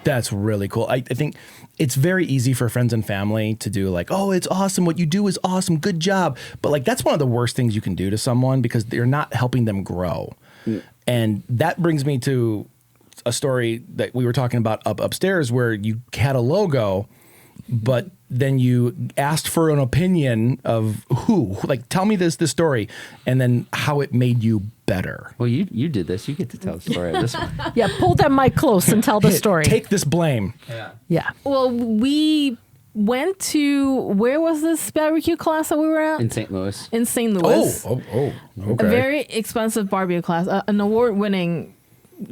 That's really cool. I think it's very easy for friends and family to do like, oh, it's awesome. What you do is awesome. Good job. But like, that's one of the worst things you can do to someone because you're not helping them grow. And that brings me to a story that we were talking about upstairs where you had a logo, but then you asked for an opinion of who, like, tell me this story, and then how it made you better. Well, you did this. You get to tell the story of this one. Yeah, pull that mic close and tell the story. Take this blame. Yeah. Well, we went to, where was this barbecue class that we were at? In St. Louis. In St. Louis. Okay. A very expensive barbecue class, an award-winning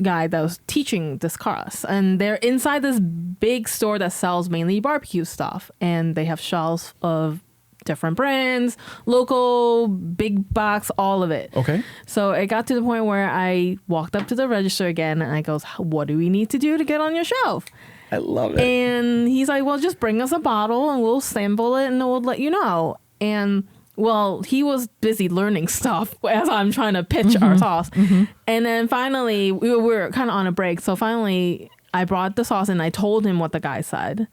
guy that was teaching this class, and they're inside this big store that sells mainly barbecue stuff, and they have shelves of different brands, local, big box, all of it. Okay. So it got to the point where I walked up to the register again, and I goes, what do we need to do to get on your shelf? I love it. And he's like, well, just bring us a bottle and we'll sample it and we'll let you know. And well, he was busy learning stuff as I'm trying to pitch our sauce. And then finally, we were kind of on a break. So finally, I brought the sauce and I told him what the guy said.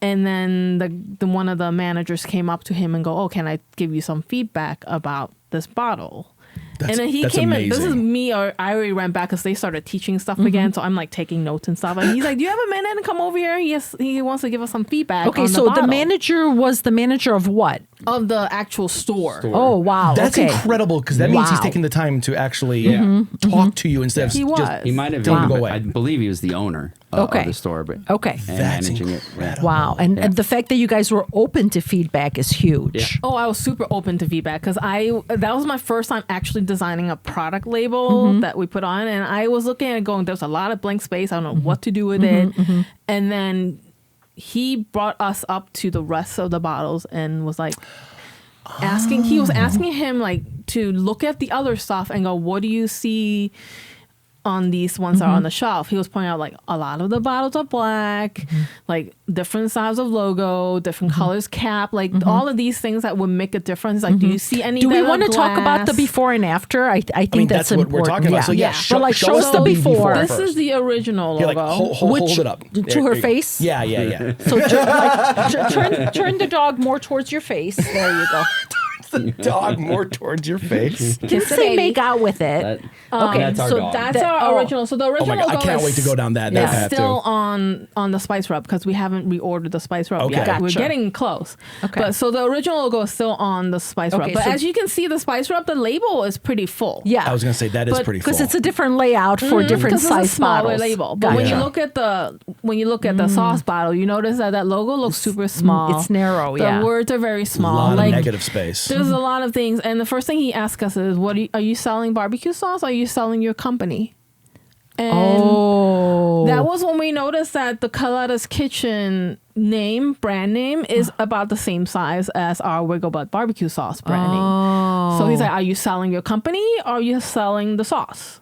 And then the one of the managers came up to him and go, oh, can I give you some feedback about this bottle? And then he came in. This is me, or I already ran back because they started teaching stuff again. So I'm like taking notes and stuff. And he's like, do you have a minute to come over here? He wants to give us some feedback. Okay, so the manager was the manager of what? Of the actual store. Oh, wow. That's incredible because that means he's taking the time to actually talk to you instead of He just was. He might have telling him to go been, away. I believe he was the owner of the store, but and That's managing incredible. it. Wow. And the fact that you guys were open to feedback is huge. Yeah. Oh, I was super open to feedback because that was my first time actually designing a product label that we put on, and I was looking at it going, there's a lot of blank space. I don't know what to do with it. And then he brought us up to the rest of the bottles and was like he was asking him like to look at the other stuff and go, what do you see on these ones that are on the shelf? He was pointing out like a lot of the bottles are black, like different size of logo, different colors cap, like all of these things that would make a difference. Like, do you see any? Do we want to talk about the before and after? I think that's what important. we're talking about. So yeah, show us the before. This is the original logo. Like, hold it up to her face. Yeah. So turn the dog more towards your face. There you go. The dog more towards your face. Just say make out with it. Okay, that's our so dog. that's our original. So the original Oh my God, I logo can't is wait to go down that path still too. on the spice rub because we haven't reordered the spice rub Okay. yet. Gotcha. We're getting close. Okay. But so the original logo is still on the spice rub. But so as you can see, the spice rub, the label is pretty full. Yeah. I was gonna say that is pretty full because it's a different layout for different Because size it's a smaller bottles. label. But when you Gotcha. look at the sauce bottle, you notice that logo looks super small. It's narrow. The words are very a small. lot Like, of negative space. there's a lot of things, and the first thing he asked us is, are you selling barbecue sauce? Or are you selling your company? And that was when we noticed that the Kaleta's Kitchen brand name, is about the same size as our Wiggle Butt barbecue sauce branding. So he's like, are you selling your company or are you selling the sauce?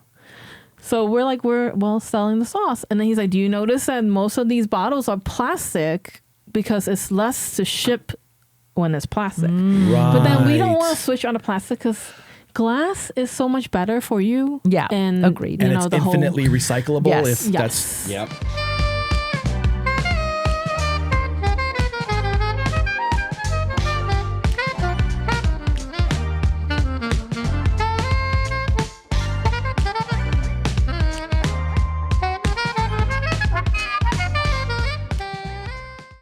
So we're like, we're selling the sauce. And then he's like, do you notice that most of these bottles are plastic because it's less to ship when it's plastic? Right. But then we don't want to switch on to plastic because glass is so much better for you. Yeah, and agreed. And it's infinitely recyclable. Yes. If Yes. that's Yep.